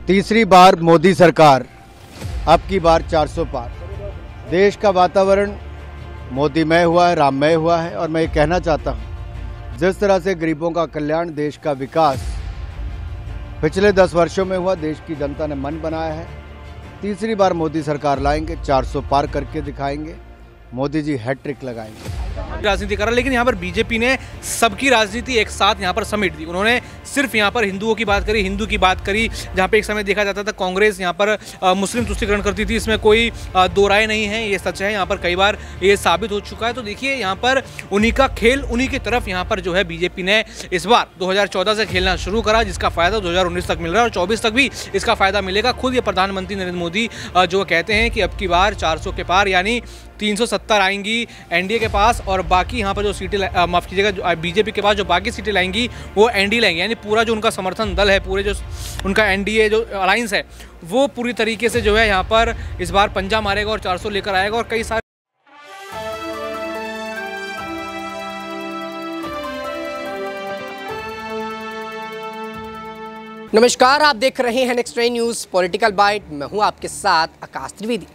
तीसरी बार मोदी सरकार, अब की बार 400 पार। देश का वातावरण मोदीमय हुआ है, राममय हुआ है। और मैं ये कहना चाहता हूँ, जिस तरह से गरीबों का कल्याण, देश का विकास पिछले 10 वर्षों में हुआ, देश की जनता ने मन बनाया है। तीसरी बार मोदी सरकार लाएंगे, 400 पार करके दिखाएंगे। मोदी जी हैट्रिक लगाएंगे। राजनीति कर रहा, लेकिन यहाँ पर बीजेपी ने सबकी राजनीति एक साथ यहाँ पर समेट दी। उन्होंने सिर्फ यहाँ पर हिंदुओं की बात करी, हिंदू की बात करी, जहाँ पे एक समय देखा जाता था कांग्रेस यहाँ पर मुस्लिम तुष्टीकरण करती थी। इसमें कोई दो राय नहीं है, ये सच है। यहाँ पर कई बार ये साबित हो चुका है। तो देखिए, यहाँ पर उन्हीं का खेल, उन्हीं की तरफ यहाँ पर जो है बीजेपी ने इस बार 2014 से खेलना शुरू करा, जिसका फायदा 2019 तक मिल रहा है और 24 तक भी इसका फायदा मिलेगा। खुद ये प्रधानमंत्री नरेंद्र मोदी जो कहते हैं कि अब की बार 400 के पार, यानी 370 आएंगी एनडीए के पास, और बाकी यहाँ पर जो सीटें, माफ कीजिएगा, जो बीजेपी के पास जो बाकी सीटें लाएंगी वो एनडीए लाएंगी। यानी पूरा जो उनका समर्थन दल है, पूरे जो उनका एनडीए जो अलायंस है, वो पूरी तरीके से जो है यहाँ पर इस बार पंजा मारेगा और 400 लेकर आएगा। और कई सारे नमस्कार, आप देख रहे हैं next train news political bite. मैं हूं आपके साथ आकाश त्रिवेदी।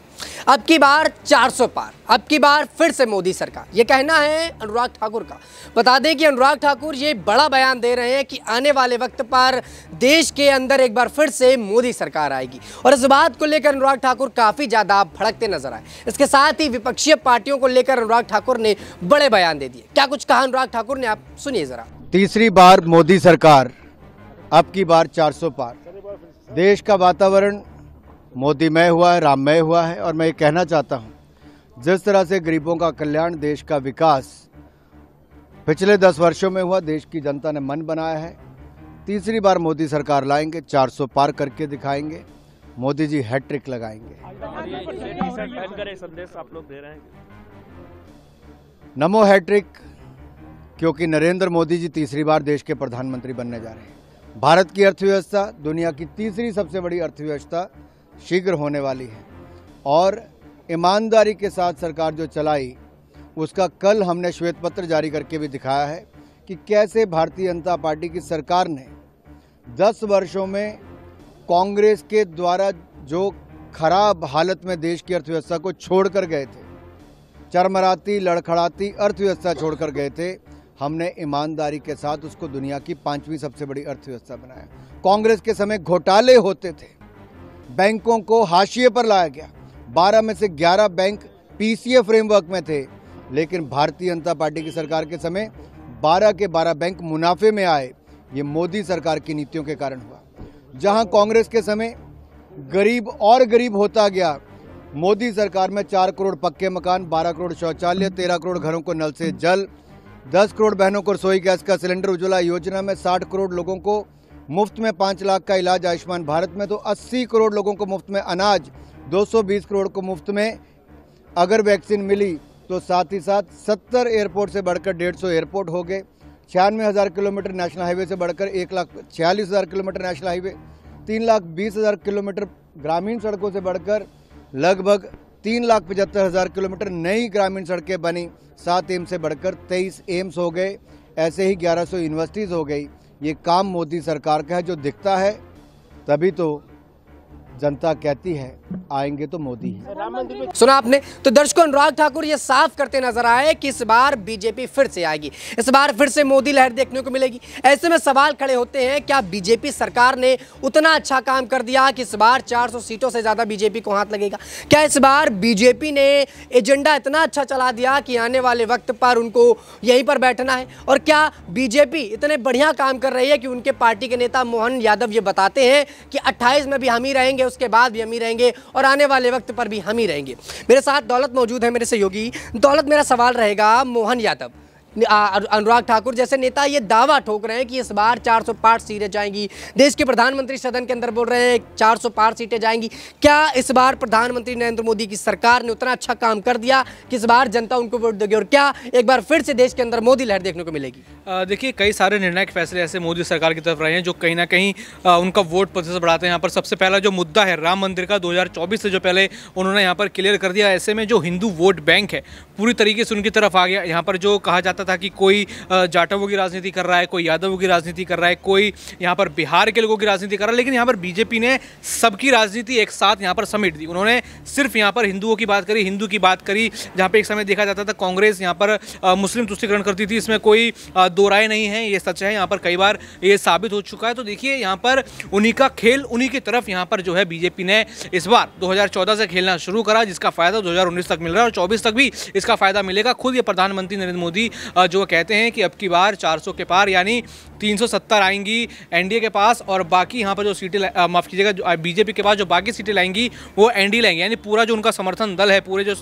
अब की बार 400 पार, अब की बार फिर से मोदी सरकार, ये कहना है अनुराग ठाकुर का। बता दें कि अनुराग ठाकुर ये बड़ा बयान दे रहे हैं कि आने वाले वक्त पर देश के अंदर एक बार फिर से मोदी सरकार आएगी। और इस बात को लेकर अनुराग ठाकुर काफ़ी ज़्यादा भड़कते नजर आए। इसके साथ ही विपक्षी पार्टियों को लेकर अनुराग ठाकुर ने बड़े बयान दे दिए। क्या कुछ कहा अनुराग ठाकुर ने, आप सुनिए जरा। तीसरी बार मोदी सरकार, अब की बार 400 पार। देश का वातावरण मोदीमय हुआ है, राममय हुआ है। और मैं ये कहना चाहता हूँ, जिस तरह से गरीबों का कल्याण, देश का विकास पिछले 10 वर्षों में हुआ, देश की जनता ने मन बनाया है। तीसरी बार मोदी सरकार लाएंगे, 400 पार करके दिखाएंगे। मोदी जी हैट्रिक लगाएंगे। संदेश आप लोग दे रहे हैं, नमो हैट्रिक, क्योंकि नरेंद्र मोदी जी तीसरी बार देश के प्रधानमंत्री बनने जा रहे हैं। भारत की अर्थव्यवस्था दुनिया की तीसरी सबसे बड़ी अर्थव्यवस्था शीघ्र होने वाली है। और ईमानदारी के साथ सरकार जो चलाई, उसका कल हमने श्वेत पत्र जारी करके भी दिखाया है कि कैसे भारतीय जनता पार्टी की सरकार ने 10 वर्षों में कांग्रेस के द्वारा जो खराब हालत में देश की अर्थव्यवस्था को छोड़कर गए थे, चरमराती लड़खड़ाती अर्थव्यवस्था छोड़कर गए थे, हमने ईमानदारी के साथ उसको दुनिया की 5वीं सबसे बड़ी अर्थव्यवस्था बनाया। कांग्रेस के समय घोटाले होते थे, बैंकों को हाशिए पर लाया गया। 12 में से 11 बैंक पीसीए फ्रेमवर्क में थे, लेकिन भारतीय जनता पार्टी की सरकार के समय 12 के 12 बैंक मुनाफे में आए। ये मोदी सरकार की नीतियों के कारण हुआ। जहां कांग्रेस के समय गरीब और गरीब होता गया, मोदी सरकार में 4 करोड़ पक्के मकान, 12 करोड़ शौचालय, 13 करोड़ घरों को नल से जल, 10 करोड़ बहनों को रसोई गैस का सिलेंडर, उज्ज्वला योजना में 60 करोड़ लोगों को मुफ्त में 5 लाख का इलाज, आयुष्मान भारत में तो 80 करोड़ लोगों को मुफ्त में अनाज, 220 करोड़ को मुफ्त में अगर वैक्सीन मिली तो साथ ही साथ 70 एयरपोर्ट से बढ़कर 150 एयरपोर्ट हो गए। 96,000 किलोमीटर नेशनल हाईवे से बढ़कर 1,46,000 किलोमीटर नेशनल हाईवे, 3,20,000 किलोमीटर ग्रामीण सड़कों से बढ़कर लगभग 3,75,000 किलोमीटर नई ग्रामीण सड़कें बनी। 7 एम्स से बढ़कर 23 एम्स हो गए। ऐसे ही 1100 यूनिवर्सिटीज़ हो गई। ये काम मोदी सरकार का है। जो दिखता है तभी तो जनता कहती है आएंगे तो मोदी है। सुना आपने। तो दर्शकों, अनुराग ठाकुर ये साफ करते नजर आए कि इस बार बीजेपी फिर से आएगी, इस बार फिर से मोदी लहर देखने को मिलेगी। ऐसे में सवाल खड़े होते हैं, क्या बीजेपी सरकार ने उतना अच्छा काम कर दिया कि इस बार 400 सीटों से ज्यादा बीजेपी को हाथ लगेगा? क्या इस बार बीजेपी ने एजेंडा इतना अच्छा चला दिया कि आने वाले वक्त पर उनको यहीं पर बैठना है? और क्या बीजेपी इतने बढ़िया काम कर रही है कि उनके पार्टी के नेता मोहन यादव ये बताते हैं कि 28 में भी हम ही रहेंगे, उसके बाद भी हम ही रहेंगे और आने वाले वक्त पर भी हम ही रहेंगे? मेरे साथ दौलत मौजूद है, मेरे सहयोगी। दौलत, मेरा सवाल रहेगा, मोहन यादव, अनुराग ठाकुर जैसे नेता ये दावा ठोक रहे हैं कि इस बार 400 पार सीटें जाएंगी। देश के प्रधानमंत्री सदन के अंदर बोल रहे हैं 400 पार सीटें जाएंगी। क्या इस बार प्रधानमंत्री नरेंद्र मोदी की सरकार ने उतना अच्छा काम कर दिया कि इस बार जनता उनको वोट देगी? और क्या एक बार फिर से देश के अंदर मोदी लहर देखने को मिलेगी? देखिए, कई सारे निर्णायक फैसले ऐसे मोदी सरकार की तरफ रहे हैं जो कहीं ना कहीं उनका वोट प्रतिशत बढ़ाते हैं। यहाँ पर सबसे पहला जो मुद्दा है राम मंदिर का, 2024 से जो पहले उन्होंने यहाँ पर क्लियर कर दिया। ऐसे में जो हिंदू वोट बैंक है पूरी तरीके से उनकी तरफ आ गया। यहाँ पर जो कहा जाता जाता था कि कोई जाटवों की राजनीति कर रहा है, कोई यादवों की राजनीति कर रहा है, कोई यहाँ पर बिहार के लोगों की राजनीति कर रहा है, लेकिन यहाँ पर बीजेपी ने सबकी राजनीति एक साथ यहाँ पर समेट दी। उन्होंने सिर्फ यहाँ पर हिंदुओं की बात करी, हिंदू की बात करी, जहाँ पे एक समय देखा जाता था कांग्रेस यहाँ पर मुस्लिम तुष्टीकरण करती थी, इसमें कोई दो राय नहीं है, ये सच है, यहाँ पर कई बार ये साबित हो चुका है। तो देखिए यहाँ पर उन्हीं का खेल, उन्हीं की तरफ यहाँ पर जो है बीजेपी ने इस बार 2014 से खेलना शुरू करा, जिसका फायदा 2019 तक मिल रहा है और 24 तक भी इसका फायदा मिलेगा। खुद ये प्रधानमंत्री नरेंद्र मोदी जो कहते हैं कि अब की बार 400 के पार यानी 370 आएंगी एनडीए के पास, और बाकी यहाँ पर जो सीटें माफ़ कीजिएगा जो बीजेपी के पास जो बाकी सीटें लाएंगी वो एनडीए लाएंगे, यानी पूरा जो उनका समर्थन दल है, पूरे जो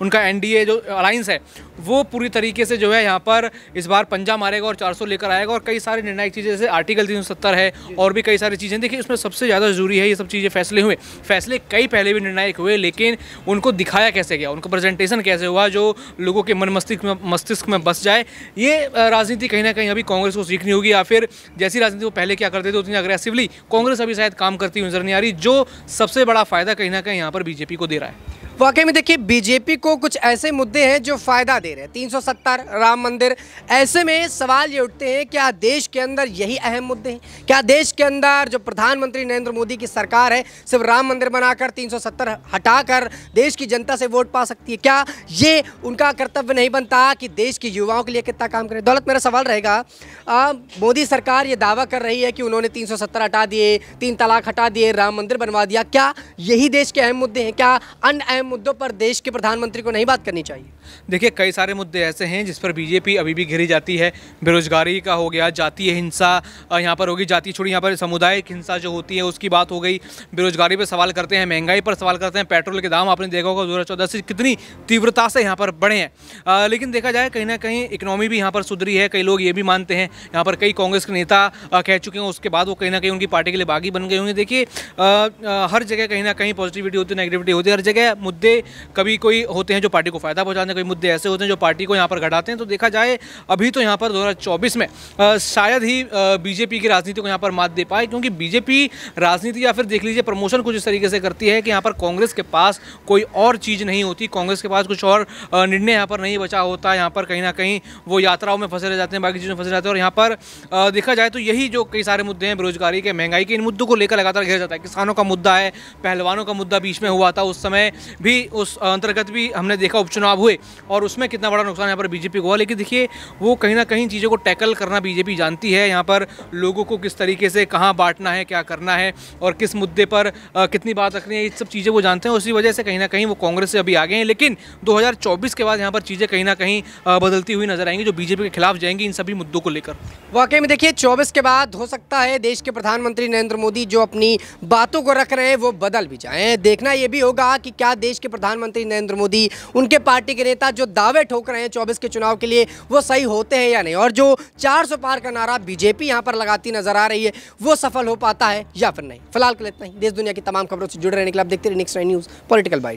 उनका एनडीए जो अलायंस है वो पूरी तरीके से जो है यहाँ पर इस बार पंजा मारेगा और 400 लेकर आएगा। और कई सारी निर्णायक चीज़ें जैसे आर्टिकल 370 है और भी कई सारी चीज़ें, देखिए उसमें सबसे ज़्यादा ज़रूरी है ये सब चीज़ें फैसले कई पहले भी निर्णायक हुए, लेकिन उनको दिखाया कैसे गया, उनका प्रेजेंटेशन कैसे हुआ जो लोगों के मन मस्तिष्क में बस जाए। ये राजनीति कहीं ना कहीं अभी कांग्रेस को सीखनी होगी, या फिर जैसी राजनीति वो पहले क्या करते थे उतनी अग्रेसिवली कांग्रेस अभी शायद काम करती हुई नजर नहीं आ रही, जो सबसे बड़ा फायदा कहीं ना कहीं यहाँ पर बीजेपी को दे रहा है। वाकई में देखिए बीजेपी को कुछ ऐसे मुद्दे हैं जो फायदा दे रहे हैं, 370 राम मंदिर। ऐसे में सवाल ये उठते हैं, क्या देश के अंदर यही अहम मुद्दे हैं? क्या देश के अंदर जो प्रधानमंत्री नरेंद्र मोदी की सरकार है सिर्फ राम मंदिर बनाकर 370 हटाकर देश की जनता से वोट पा सकती है? क्या ये उनका कर्तव्य नहीं बनता कि देश के युवाओं के लिए कितना काम करें? दौलत, मेरा सवाल रहेगा, मोदी सरकार ये दावा कर रही है कि उन्होंने 370 हटा दिए, 3 तलाक हटा दिए, राम मंदिर बनवा दिया, क्या यही देश के अहम मुद्दे हैं? क्या अन्य अहम मुद्दों पर देश के प्रधानमंत्री को नहीं बात करनी चाहिए? देखिए कई सारे मुद्दे ऐसे हैं जिस पर बीजेपी अभी भी घिरी जाती है। बेरोजगारी का हो गया, जातीय हिंसा यहाँ पर होगी, जाति छोड़ी यहाँ पर सामुदायिक हिंसा जो होती है उसकी बात हो गई, बेरोजगारी पर सवाल करते हैं, महंगाई पर सवाल करते हैं, पेट्रोल के दाम आपने देखा होगा 2014 से कितनी तीव्रता से यहाँ पर बढ़े हैं। लेकिन देखा जाए कहीं ना कहीं इकोनॉमी भी यहाँ पर सुधरी है, कई लोग ये भी मानते हैं, यहाँ पर कई कांग्रेस के नेता कह चुके हैं, उसके बाद वो कहीं ना कहीं उनकी पार्टी के लिए बागी बन गए होंगे। देखिए हर जगह कहीं ना कहीं पॉजिटिविटी होती है, नेगेटिविटी होती है, हर जगह मुद्दे कभी कोई होते हैं जो पार्टी को फायदा पहुंचाते हैं, कोई मुद्दे ऐसे होते हैं जो पार्टी को यहाँ पर घटाते हैं। तो देखा जाए अभी तो यहाँ पर 2024 में शायद ही बीजेपी की राजनीति को यहाँ पर मात दे पाए, क्योंकि बीजेपी राजनीति या फिर देख लीजिए प्रमोशन कुछ इस तरीके से करती है कि यहाँ पर कांग्रेस के पास कोई और चीज़ नहीं होती, कांग्रेस के पास कुछ और निर्णय यहाँ पर नहीं बचा होता, यहाँ पर कहीं ना कहीं वो यात्राओं में फंसे रह जाते हैं, बाकी चीज़ों में फंसे रहते हैं। और यहाँ पर देखा जाए तो यही जो कई सारे मुद्दे हैं, बेरोजगारी के, महंगाई के, इन मुद्दों को लेकर लगातार घेरा जाता है। किसानों का मुद्दा है, पहलवानों का मुद्दा बीच में हुआ था, उस समय भी उस अंतर्गत भी हमने देखा उपचुनाव हुए और उसमें कितना बड़ा नुकसान यहाँ पर बीजेपी को हुआ। लेकिन देखिए वो कहीं ना कहीं चीज़ों को टैकल करना बीजेपी जानती है, यहाँ पर लोगों को किस तरीके से कहाँ बांटना है, क्या करना है और किस मुद्दे पर कितनी बात रखनी है, ये सब चीज़ें वो जानते हैं। उसी वजह से कहीं ना कहीं वो कांग्रेस से अभी आगे हैं। लेकिन 2024 के बाद यहाँ पर चीज़ें कहीं ना कहीं बदलती हुई नजर आएंगी, जो बीजेपी के खिलाफ जाएंगी इन सभी मुद्दों को लेकर। वाकई में देखिए 24 के बाद हो सकता है देश के प्रधानमंत्री नरेंद्र मोदी जो अपनी बातों को रख रहे हैं वो बदल भी जाएं। देखना यह भी होगा कि क्या देश के प्रधानमंत्री नरेंद्र मोदी, उनके पार्टी के नेता जो दावे ठोक रहे हैं 24 के चुनाव के लिए, वो सही होते हैं या नहीं, और जो 400 पार का नारा बीजेपी यहाँ पर लगाती नजर आ रही है वो सफल हो पाता है या फिर नहीं। फिलहाल के लिए इतना ही। देश दुनिया की तमाम खबरों से जुड़े रहने के लिए आप देखते रहिए नेक्स्ट 9 न्यूज़ पॉलिटिकल बाइट।